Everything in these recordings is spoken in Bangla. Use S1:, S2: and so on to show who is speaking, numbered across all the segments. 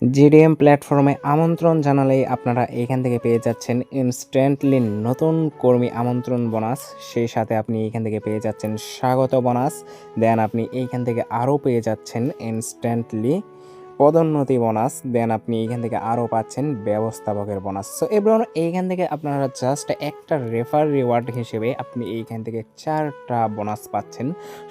S1: জিডিএম প্ল্যাটফর্মে আমন্ত্রণ জানালেই আপনারা এইখান থেকে পেয়ে যাচ্ছেন ইনস্ট্যান্টলি নতুন কর্মী আমন্ত্রণ বোনাস। সেই সাথে আপনি এইখান থেকে পেয়ে যাচ্ছেন স্বাগত বোনাস। দেন আপনি এইখান থেকে আরও পেয়ে যাচ্ছেন ইনস্ট্যান্টলি পদোন্নতি বোনাস। দেন আপনি এইখান থেকে আরও পাচ্ছেন ব্যবস্থাপকের বোনাস। সো এবার এইখান থেকে আপনারা জাস্ট একটা রেফার রিওয়ার্ড হিসেবে আপনি এইখান থেকে 4টা বোনাস পাচ্ছেন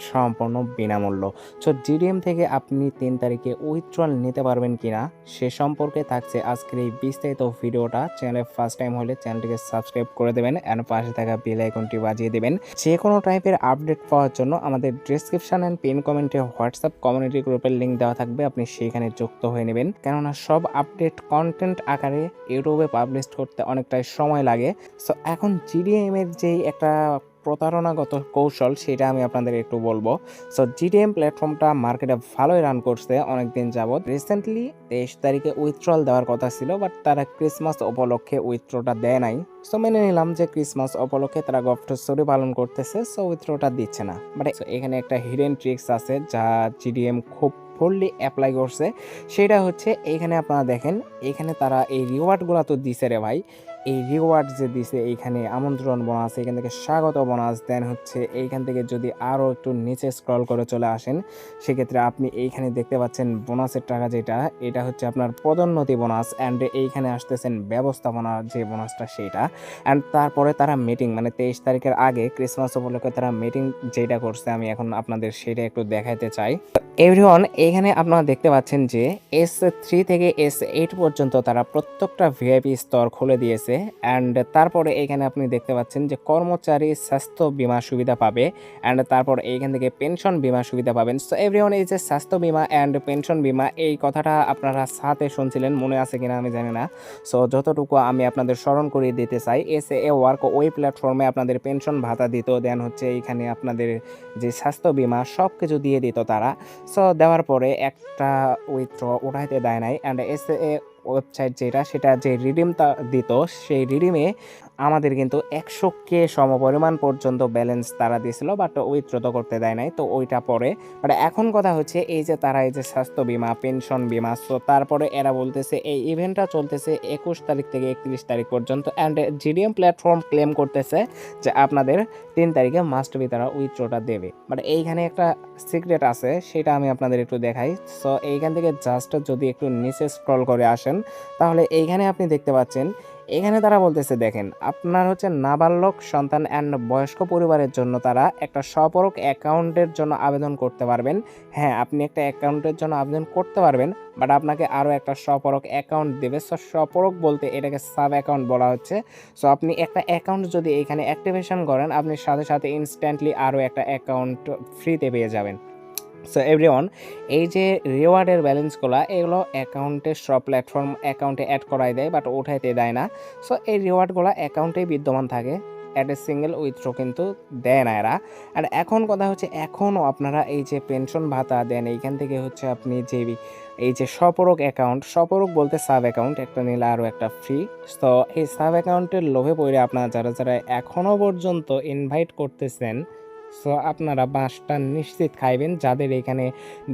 S1: সম্পূর্ণ বিনামূল্য। সো জিডিএম থেকে আপনি 3 তারিখে উইথড্রল নিতে পারবেন কিনা সে সম্পর্কে থাকছে আজকের এই বিস্তারিত ভিডিওটা। চ্যানেলে ফার্স্ট টাইম হলে চ্যানেলটিকে সাবস্ক্রাইব করে দেবেন অ্যান্ড পাশে থাকা বেল আইকনটি বাজিয়ে দেবেন। যে কোনো টাইপের আপডেট পাওয়ার জন্য আমাদের ডিসক্রিপশন অ্যান্ড পিন কমেন্টে হোয়াটসঅ্যাপ কমিউনিটি গ্রুপের লিঙ্ক দেওয়া থাকবে, আপনি সেইখানে যুক্ত হয়ে নেবেন। কেননা সব আপডেট কন্টেন্ট আকারে ইউটিউবে পাবলিশ করতে অনেকটাই সময় লাগে। সো এখন জিডিএম এর যেই একটা প্রতারণাগত কৌশল সেটা আমি আপনাদের একটু বলবো। সো জিডিএম প্ল্যাটফর্মটা মার্কেটে ভালোই রান করছে অনেকদিন যাবৎ। রিসেন্টলি 23 তারিখে উইথড্রল দেওয়ার কথা ছিল, বাট তারা ক্রিসমাস উপলক্ষে উইথড্রটা দেয় নাই। সো মেনে নিলাম যে ক্রিসমাস উপলক্ষে তারা গফটসরি পালন করতেছে, সো উইথড্রটা দিচ্ছে না। বাট এখানে একটা হিডেন ট্রিক্স আছে যা জিডিএম খুব ফুললি অ্যাপ্লাই করছে। সেটা হচ্ছে এইখানে আপনারা দেখেন, এইখানে তারা এই রিওয়ার্ডগুলো তো দিছে রে ভাই। এই রিওয়ার্ড যে দিছে এইখানে আমন্ত্রণ বোনাস, এখান থেকে স্বাগত বোনাস, দেন হচ্ছে এইখান থেকে যদি আরও একটু নিচে স্ক্রল করে চলে আসেন সেক্ষেত্রে আপনি এইখানে দেখতে পাচ্ছেন বোনাসের টাকা যেটা, এটা হচ্ছে আপনার পদোন্নতি বোনাস। অ্যান্ড এইখানে আসতেছেন ব্যবস্থাপনা যে বোনাসটা সেইটা। অ্যান্ড তারপরে তারা মিটিং মানে 23 তারিখের আগে ক্রিসমাস উপলক্ষে তারা মিটিং যেটা করছে আমি এখন আপনাদের সেটা একটু দেখাইতে চাই। এভরিওয়ান, এখানে আপনারা দেখতে পাচ্ছেন যে S3 থেকে S8 পর্যন্ত তারা প্রত্যেকটা ভিআইপি স্তর খুলে দিয়েছে। অ্যান্ড তারপরে এখানে আপনি দেখতে পাচ্ছেন যে কর্মচারী স্বাস্থ্য বীমা সুবিধা পাবে। অ্যান্ড তারপর এইখান থেকে পেনশন বীমা সুবিধা পাবেন। সো এভরিওয়ান, এই যে স্বাস্থ্য বীমা অ্যান্ড পেনশন বীমা এই কথাটা আপনারা সাথে শুনছিলেন, মনে আছে কিনা আমি জানি না। সো যতটুকু আমি আপনাদের স্মরণ করিয়ে দিতে চাই, SA ওয়ার্ক ওই প্ল্যাটফর্মে আপনাদের পেনশন ভাতা দিত, দেন হচ্ছে এইখানে আপনাদের যে স্বাস্থ্য বীমা সব কিছু দিয়ে দিত তারা। সো দেওয়ার পরে একটা উইথড্র উঠাইতে দেয় নাই। অ্যান্ড SA ওয়েবসাইট যেটা সেটা যে রিডিমটা দিত সেই রিডিমে আমাদের কিন্তু 100K সমপরিমাণ পর্যন্ত ব্যালেন্স তারা দিয়েছিল, বাট উইথড্র তো করতে দেয় নাই। তো ওইটা পরে বাট এখন কথা হচ্ছে এই যে তারা এই যে স্বাস্থ্য বীমা পেনশন বীমা, সো তারপরে এরা বলতেছে এই ইভেন্টটা চলতেছে 21 তারিখ থেকে 31 তারিখ পর্যন্ত। অ্যান্ড জিডিএম প্ল্যাটফর্ম ক্লেম করতেছে যে আপনাদের 3 তারিখে মাস্ট বি তারা উইথড্রটা দেবে। বাট এইখানে একটা সিক্রেট আছে, সেটা আমি আপনাদের একটু দেখাই। সো এইখান থেকে জাস্ট যদি একটু নিচে স্ক্রল করে আসেন তাহলে এইখানে আপনি দেখতে পাচ্ছেন এখানে তারা বলতেছে দেখেন আপনার হচ্ছে নাবালক সন্তান অ্যান্ড বয়স্ক পরিবারের জন্য তারা একটা স্বপরক অ্যাকাউন্টের জন্য আবেদন করতে পারবেন। হ্যাঁ, আপনি একটা অ্যাকাউন্টের জন্য আবেদন করতে পারবেন, বাট আপনাকে আরও একটা স্বপরক অ্যাকাউন্ট দেবে। সো স্বপরক বলতে এটাকে সাব অ্যাকাউন্ট বলা হচ্ছে। সো আপনি একটা অ্যাকাউন্ট যদি এখানে অ্যাক্টিভেশন করেন আপনি সাথে সাথে ইনস্ট্যান্টলি আরও একটা অ্যাকাউন্ট ফ্রিতে পেয়ে যাবেন। সো এভরিওয়ান, এই যে রিওয়ার্ডের ব্যালেন্সগুলো এগুলো অ্যাকাউন্টে সব প্ল্যাটফর্ম অ্যাকাউন্টে অ্যাড করাই দেয়, বাট ওঠাইতে দেয় না। সো এই রিওয়ার্ডগুলো অ্যাকাউন্টেই বিদ্যমান থাকে, অ্যাট এ সিঙ্গেল উইথড্র কিন্তু দেয় না এরা। আর এখন কথা হচ্ছে এখনও আপনারা এই যে পেনশন ভাতা দেন এইখান থেকে হচ্ছে আপনি যে এই যে স্বপরক অ্যাকাউন্ট, স্বপরক বলতে সাব অ্যাকাউন্ট একটা নিলে আরও একটা ফ্রি। তো এই সাব অ্যাকাউন্টের লোভে পড়ে আপনারা যারা যারা এখনও পর্যন্ত ইনভাইট করতেছেন, সো আপনারা বাসটা নিশ্চিত খাইবেন। যাদের এখানে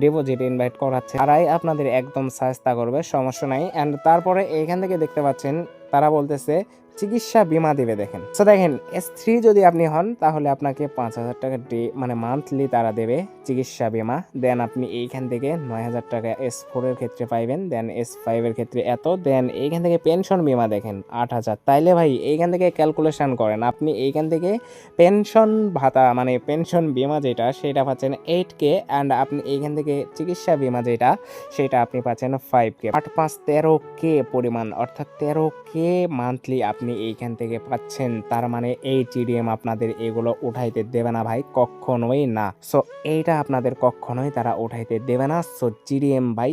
S1: ডিপোজিট ইনভাইট করাচ্ছে তারাই আপনাদের একদম সহায়তা করবে, সমস্যা নাই। অ্যান্ড তারপরে এইখান থেকে দেখতে পাচ্ছেন তারা বলতেছে চিকিৎসা বীমা দেবে। দেখেন, সো দেখেন S3 যদি আপনি হন তাহলে আপনাকে 5,000 টাকা মানে মান্থলি তারা দেবে চিকিৎসা বীমা। দেন আপনি এইখান থেকে 9,000 টাকা S4 এর ক্ষেত্রে পাইবেন, দেন S5 এর ক্ষেত্রে এত, দেন এইখান থেকে পেনশন বীমা দেখেন 8,000। তাইলে ভাই এইখান থেকে ক্যালকুলেশন করেন আপনি এইখান থেকে পেনশন ভাতা মানে পেনশন বীমা যেটা সেটা পাচ্ছেন 8K। অ্যান্ড আপনি এইখান থেকে চিকিৎসা বীমা যেটা সেটা আপনি পাচ্ছেন 5K। 8 5 13K পরিমাণ, অর্থাৎ 13K মান্থলি আপনি এইখান থেকে পাচ্ছেন। তার মানে এই জিডিএম আপনাদের এগুলো উঠাইতে দেবে না ভাই, কখনোই না। সো এইটা আপনাদের কখনোই তারা উঠাইতে দেবে না। সো জিডিএম ভাই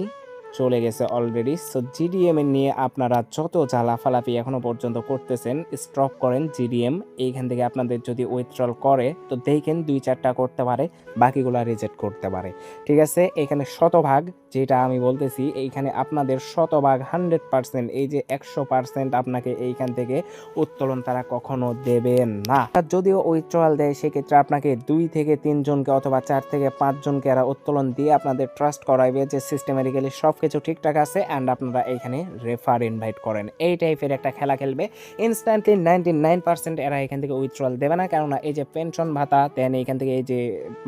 S1: চলে গেছে অলরেডি। সো জিডিএম এর নিয়ে আপনারা যত জ্বালাফালাফি এখনো পর্যন্ত করতেছেন স্টপ করেন। জিডিএম এইখান থেকে আপনাদের যদি উইথড্রল করে তো দেখেন 2-4টা করতে পারে, বাকিগুলা রিজেক্ট করতে পারে। ঠিক আছে, এখানে শতভাগ যেটা আমি বলতেছি এইখানে আপনাদের শতভাগ 100%, এই যে 100% আপনাকে এইখান থেকে উত্তোলন তারা কখনো দেবেন না। আর যদিও উইথড্রল দেয় সেক্ষেত্রে আপনাকে 2 থেকে 3 জনকে অথবা 4 থেকে 5 জনকে এরা উত্তোলন দিয়ে আপনাদের ট্রাস্ট করাইবে যে সিস্টেমেটিক্যালি সব কিছু ঠিকঠাক আছে অ্যান্ড আপনারা এইখানে রেফার ইনভাইট করেন, এই টাইপের একটা খেলা খেলবে। ইনস্ট্যান্টলি 99% এরা এখান থেকে উইথড্রল দেবে না, কেননা এই যে পেনশন ভাতা দেন, এইখান থেকে এই যে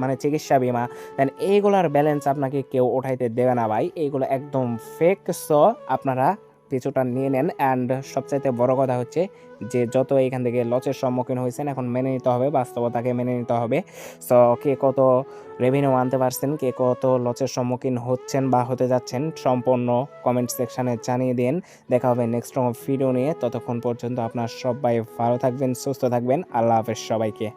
S1: মানে চিকিৎসা বিমা দেন, এইগুলার ব্যালেন্স আপনাকে কেউ ওঠাইতে দেবে না ভাই, এইগুলো একদম ফেক। সো আপনারা পিছুটা নিয়ে নেন। অ্যান্ড সবচাইতে বড় কথা হচ্ছে যে যত এখান থেকে লসের সম্মুখীন হয়েছেন এখন মেনে নিতে হবে, বাস্তবতাকে মেনে নিতে হবে। সো কে কত রেভিনিউ আনতে পারছেন, কে কত লসের সম্মুখীন হচ্ছেন বা হতে যাচ্ছেন, সম্পূর্ণ কমেন্ট সেকশানে জানিয়ে দিন। দেখা হবে নেক্সট ভিডিও নিয়ে, ততক্ষণ পর্যন্ত আপনার সবাই ভালো থাকবেন, সুস্থ থাকবেন। আল্লাহ হাফেজ সবাইকে।